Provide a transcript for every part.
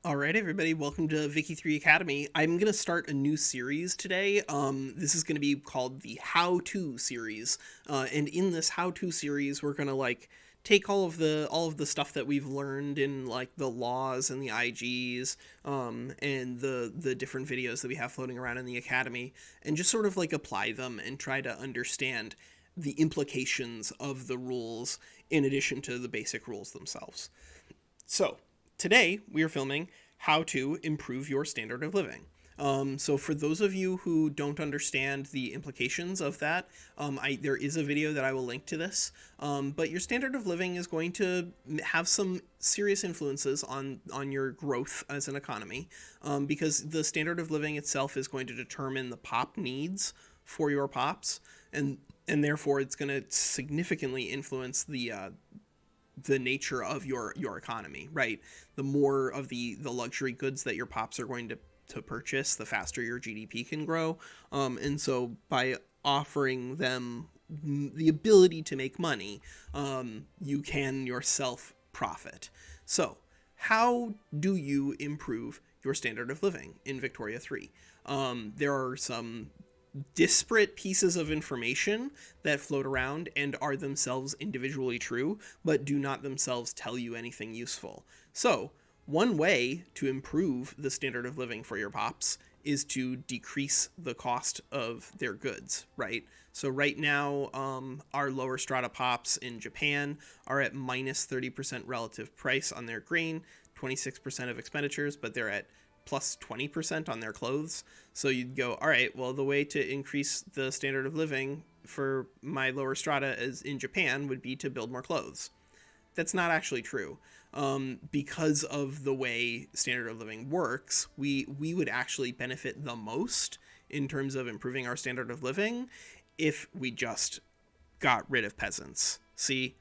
All right, everybody, welcome to Vicky 3 Academy. I'm going to start a new series today. This is going to be called the How To series. And in this How To series, we're going to take all of the stuff that we've learned in like the laws and the IGs, and the different videos that we have floating around in the academy, and just sort of like apply them and try to understand the implications of the rules in addition to the basic rules themselves. So, today we are filming how to improve your standard of living. So for those of you who don't understand the implications of that, there is a video that I will link to this. But your standard of living is going to have some serious influences on your growth as an economy, because the standard of living itself is going to determine the pop needs for your pops, and therefore it's going to significantly influence the nature of your economy, right? The more of the luxury goods that your pops are going to purchase, the faster your GDP can grow. And so by offering them the ability to make money, you can yourself profit. So how do you improve your standard of living in Victoria 3? There are some disparate pieces of information that float around and are themselves individually true, but do not themselves tell you anything useful. So, one way to improve the standard of living for your pops is to decrease the cost of their goods, right? So right now, our lower strata pops in Japan are at minus 30% relative price on their grain, 26% of expenditures, but they're at plus 20% on their clothes. So you'd go, all right, well, the way to increase the standard of living for my lower strata as in Japan would be to build more clothes. That's not actually true. Because of the way standard of living works, we would actually benefit the most in terms of improving our standard of living if we just got rid of peasants. See,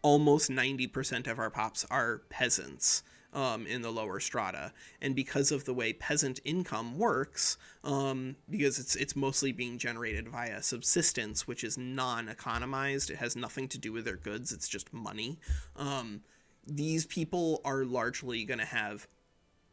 almost 90% of our pops are peasants. In the lower strata, and because of the way peasant income works, because it's mostly being generated via subsistence, which is non-economized, it has nothing to do with their goods, it's just money. These people are largely going to have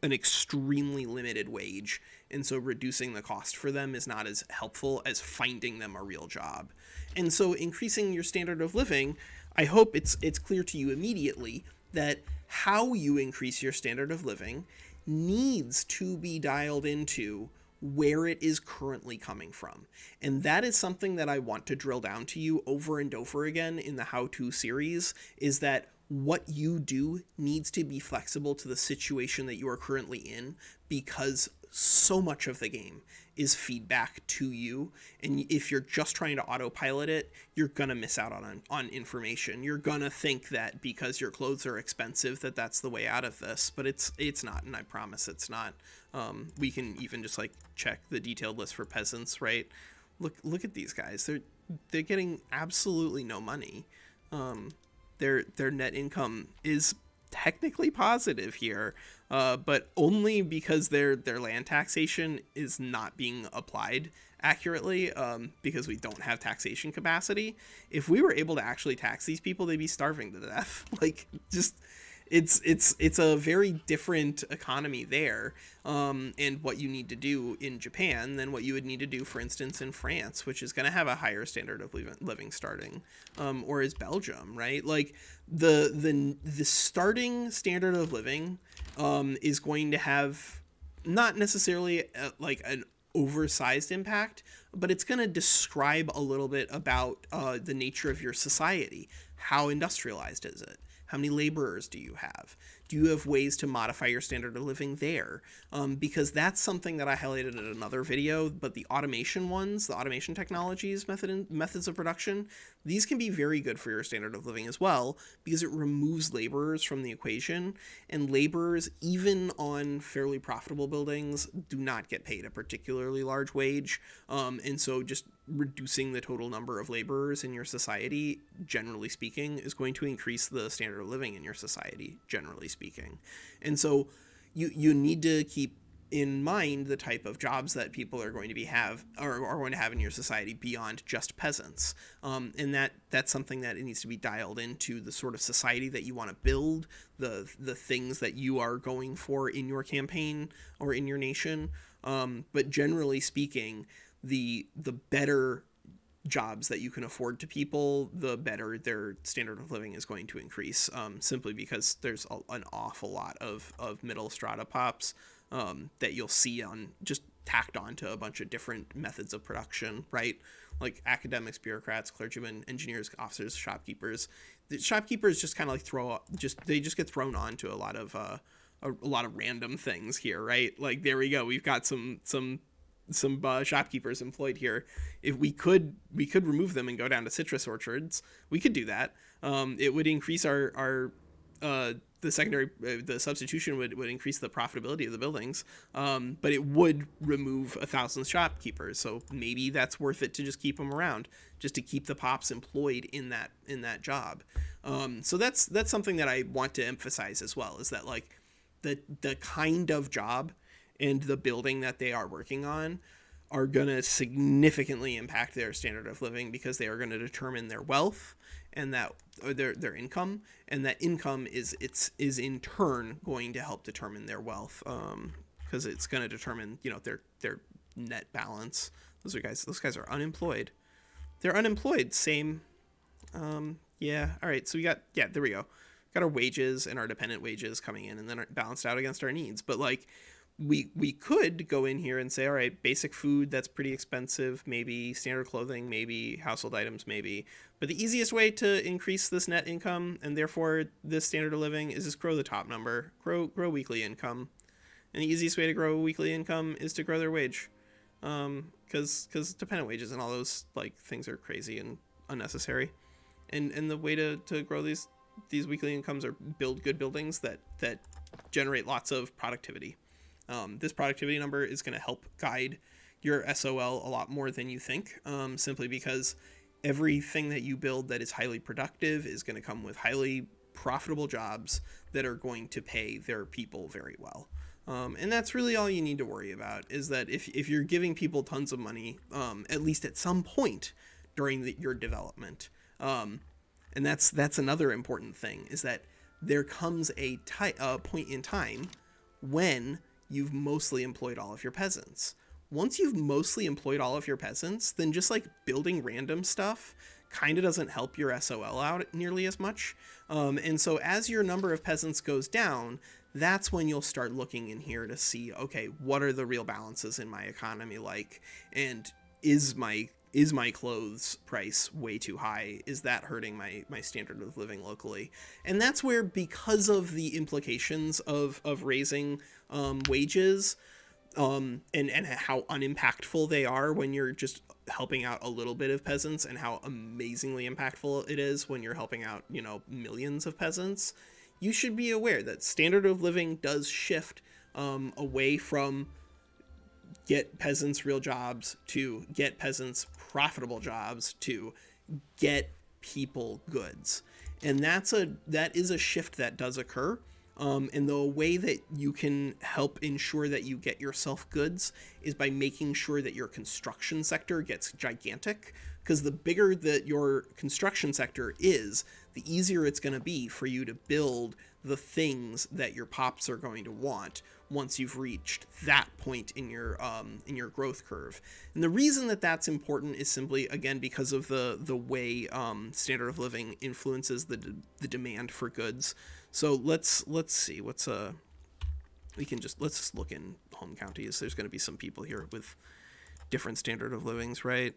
an extremely limited wage, and so reducing the cost for them is not as helpful as finding them a real job. And so increasing your standard of living, I hope it's clear to you immediately that how you increase your standard of living needs to be dialed into where it is currently coming from. And that is something that I want to drill down to you over and over again in the How To series, is that what you do needs to be flexible to the situation that you are currently in, because so much of the game is feedback to you, and if you're just trying to autopilot it, you're gonna miss out on information. You're gonna think that because your clothes are expensive that that's the way out of this, but it's not, and I promise it's not. We can even just like check the detailed list for peasants, right? Look at these guys. They're getting absolutely no money. Their net income is technically positive here, but only because their land taxation is not being applied accurately, because we don't have taxation capacity. If we were able to actually tax these people, they'd be starving to death. Like, just it's a very different economy there, and what you need to do in Japan than what you would need to do, for instance, in France, which is going to have a higher standard of living starting, or is Belgium, right? Like the starting standard of living is going to have not necessarily like an oversized impact, but it's going to describe a little bit about the nature of your society. How industrialized is it? How many laborers do you have? Do you have ways to modify your standard of living there? Because that's something that I highlighted in another video, but the automation ones, the automation technologies, methods of production, these can be very good for your standard of living as well, because it removes laborers from the equation, and laborers, even on fairly profitable buildings, do not get paid a particularly large wage, and so just reducing the total number of laborers in your society, generally speaking, is going to increase the standard of living in your society, generally speaking. And so you need to keep in mind the type of jobs that people are going to be have or are going to have in your society beyond just peasants, and that's something that it needs to be dialed into the sort of society that you want to build, the things that you are going for in your campaign or in your nation. But generally speaking, the better jobs that you can afford to people, the better their standard of living is going to increase, simply because there's an awful lot of middle strata pops that you'll see on just tacked onto a bunch of different methods of production, right? Like academics, bureaucrats, clergymen, engineers, officers, shopkeepers. The shopkeepers just kind of like they just get thrown onto a lot of random things here, right? Like there we go. We've got some shopkeepers employed here. If we could remove them and go down to citrus orchards, we could do that. It would increase our the substitution would increase the profitability of the buildings, but it would remove 1,000 shopkeepers. So maybe that's worth it to just keep them around, just to keep the pops employed in that job. So that's something that I want to emphasize as well, is that like the kind of job and the building that they are working on are going to significantly impact their standard of living, because they are going to determine their wealth and that their income, and that income is in turn going to help determine their wealth, because it's going to determine their net balance. Those guys are unemployed. They're unemployed. Same. Yeah. All right. So there we go. Got our wages and our dependent wages coming in, and then balanced out against our needs. But like, we could go in here and say, all right, basic food, that's pretty expensive, maybe standard clothing, maybe household items, maybe. But the easiest way to increase this net income, and therefore this standard of living, is just grow the top number, grow weekly income. And the easiest way to grow weekly income is to grow their wage. Because dependent wages and all those like things are crazy and unnecessary. And the way to grow these weekly incomes are build good buildings that generate lots of productivity. This productivity number is going to help guide your SOL a lot more than you think, simply because everything that you build that is highly productive is going to come with highly profitable jobs that are going to pay their people very well. And that's really all you need to worry about, is that if you're giving people tons of money, at least at some point during your development, and that's another important thing, is that there comes a point in time when you've mostly employed all of your peasants. Once you've mostly employed all of your peasants, then just like building random stuff kind of doesn't help your SOL out nearly as much. And so as your number of peasants goes down, that's when you'll start looking in here to see, okay, what are the real balances in my economy like? And is my clothes price way too high? Is that hurting my standard of living locally? And that's where, because of the implications of raising wages, and how unimpactful they are when you're just helping out a little bit of peasants, and how amazingly impactful it is when you're helping out, millions of peasants, you should be aware that standard of living does shift away from get peasants real jobs to get peasants profitable jobs to get people goods. And that is a shift that does occur. And the way that you can help ensure that you get yourself goods is by making sure that your construction sector gets gigantic. Because the bigger that your construction sector is, the easier it's going to be for you to build the things that your pops are going to want once you've reached that point in your growth curve. And the reason that that's important is simply, again, because of the way standard of living influences the demand for goods. So let's see let's just look in home counties. There's going to be some people here with different standard of livings, right?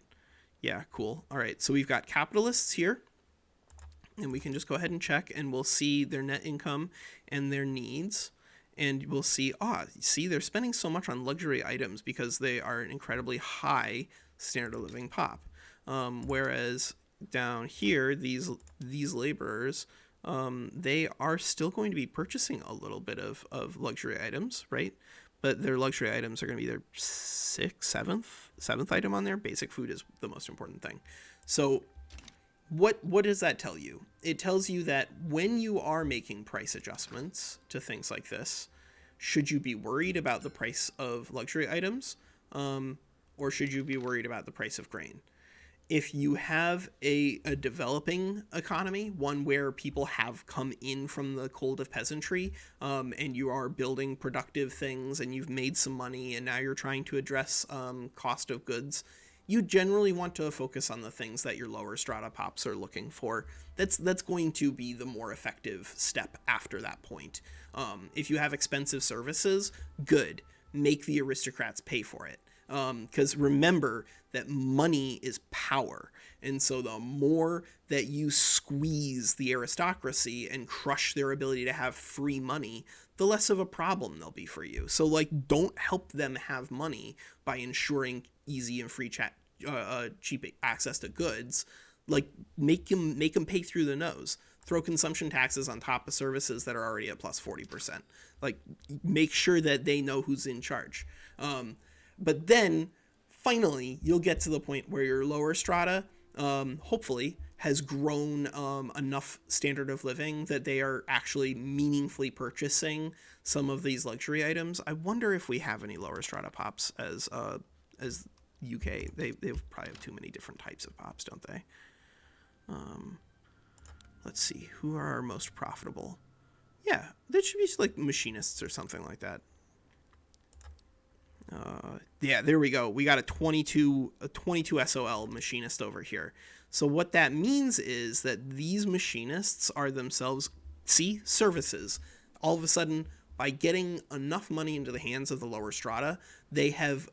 Yeah, cool. All right, so we've got capitalists here, and we can just go ahead and check, and we'll see their net income and their needs. And we'll see, they're spending so much on luxury items because they are an incredibly high standard of living pop. Whereas down here, these laborers, they are still going to be purchasing a little bit of luxury items, right? But their luxury items are going to be their seventh item on there. Basic food is the most important thing. So what does that tell you? It tells you that when you are making price adjustments to things like this, should you be worried about the price of luxury items, or should you be worried about the price of grain? If you have a developing economy, one where people have come in from the cold of peasantry, and you are building productive things and you've made some money and now you're trying to address cost of goods, you generally want to focus on the things that your lower strata pops are looking for. That's going to be the more effective step after that point. If you have expensive services, good. Make the aristocrats pay for it. Because remember that money is power. And so the more that you squeeze the aristocracy and crush their ability to have free money, the less of a problem they'll be for you. So, like, don't help them have money by ensuring easy and free cheap access to goods. Like, make them pay through the nose. Throw consumption taxes on top of services that are already at plus 40%. Like, make sure that they know who's in charge. But then, finally, you'll get to the point where your lower strata, hopefully, has grown enough standard of living that they are actually meaningfully purchasing some of these luxury items. I wonder if we have any lower strata pops as UK. They probably have too many different types of pops, don't they? Let's see. Who are our most profitable? Yeah, that should be like machinists or something like that. Yeah, there we go. We got a 22 SOL machinist over here. So what that means is that these machinists are themselves, services. All of a sudden, by getting enough money into the hands of the lower strata, they have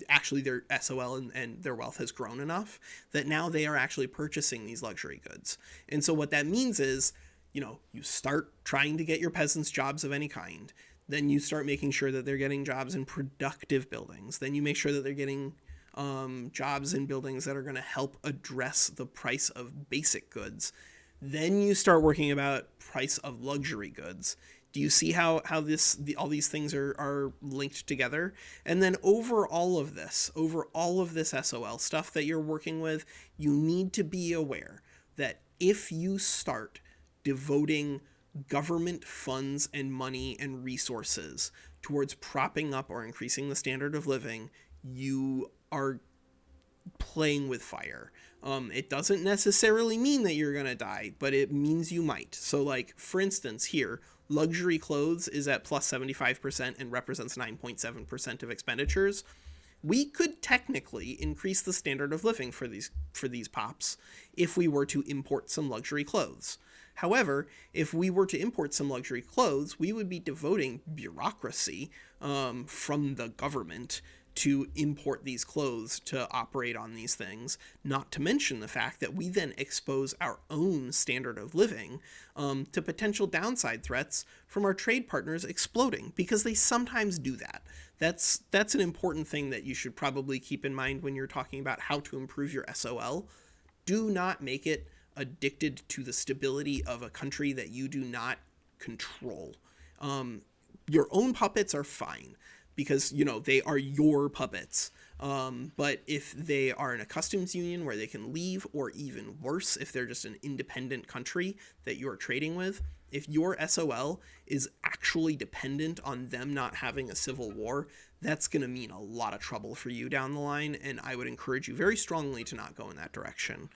actually their SOL and their wealth has grown enough that now they are actually purchasing these luxury goods. And so what that means is, you start trying to get your peasants jobs of any kind. Then you start making sure that they're getting jobs in productive buildings. Then you make sure that they're getting jobs in buildings that are going to help address the price of basic goods. Then you start working about price of luxury goods. Do you see how all these things are linked together? And then over all of this SOL stuff that you're working with, you need to be aware that if you start devoting government funds and money and resources towards propping up or increasing the standard of living, you are playing with fire. It doesn't necessarily mean that you're going to die, but it means you might. So, like, for instance, here, luxury clothes is at plus 75% and represents 9.7% of expenditures. We could technically increase the standard of living for these pops if we were to import some luxury clothes. However, if we were to import some luxury clothes, we would be devoting bureaucracy from the government to import these clothes to operate on these things, not to mention the fact that we then expose our own standard of living to potential downside threats from our trade partners exploding, because they sometimes do that. That's an important thing that you should probably keep in mind when you're talking about how to improve your SOL. Do not make it addicted to the stability of a country that you do not control. Your own puppets are fine because, they are your puppets. But if they are in a customs union where they can leave, or even worse, if they're just an independent country that you're trading with, if your SOL is actually dependent on them not having a civil war, that's going to mean a lot of trouble for you down the line, and I would encourage you very strongly to not go in that direction.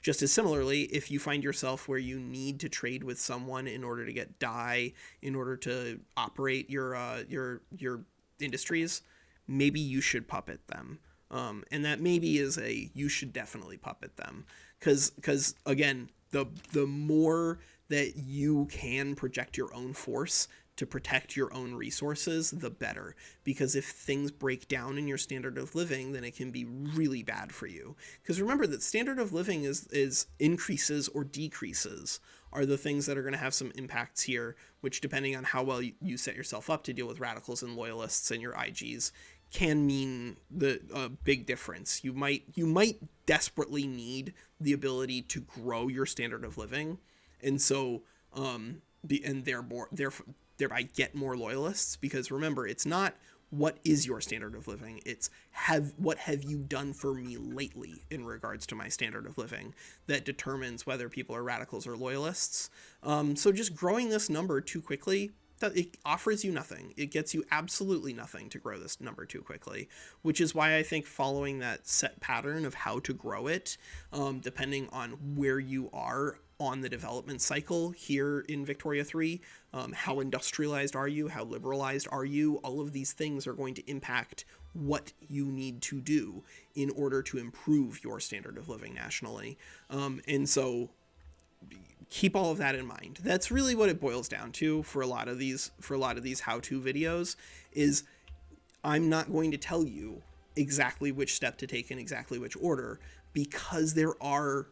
Just as similarly, if you find yourself where you need to trade with someone in order to get dye, in order to operate your industries, maybe you should puppet them. And that maybe is you should definitely puppet them. Because again, the more that you can project your own force to protect your own resources, the better. Because if things break down in your standard of living, then it can be really bad for you. Because remember that standard of living is increases or decreases are the things that are going to have some impacts here, which, depending on how well you set yourself up to deal with radicals and loyalists and your IGs, can mean a big difference. You might desperately need the ability to grow your standard of living, and so thereby get more loyalists. Because remember, it's not what is your standard of living, it's what have you done for me lately in regards to my standard of living that determines whether people are radicals or loyalists. So just growing this number too quickly It offers you nothing. It gets you absolutely nothing to grow this number too quickly, which is why I think following that set pattern of how to grow it, depending on where you are on the development cycle here in Victoria 3, how industrialized are you, how liberalized are you, all of these things are going to impact what you need to do in order to improve your standard of living nationally. And so keep all of that in mind. That's really what it boils down to for a lot of these how-to videos. Is I'm not going to tell you exactly which step to take in exactly which order, because there are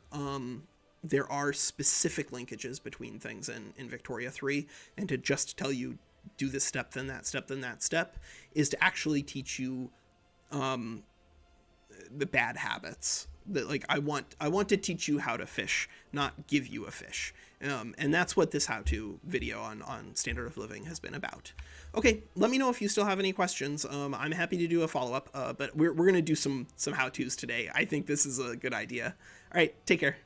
specific linkages between things in Victoria 3, and to just tell you do this step, then that step, then that step, is to actually teach you the bad habits. That, like, I want to teach you how to fish, not give you a fish. And that's what this how-to video on standard of living has been about. Okay, let me know if you still have any questions. I'm happy to do a follow-up, but we're going to do some how-tos today. I think this is a good idea. All right, take care.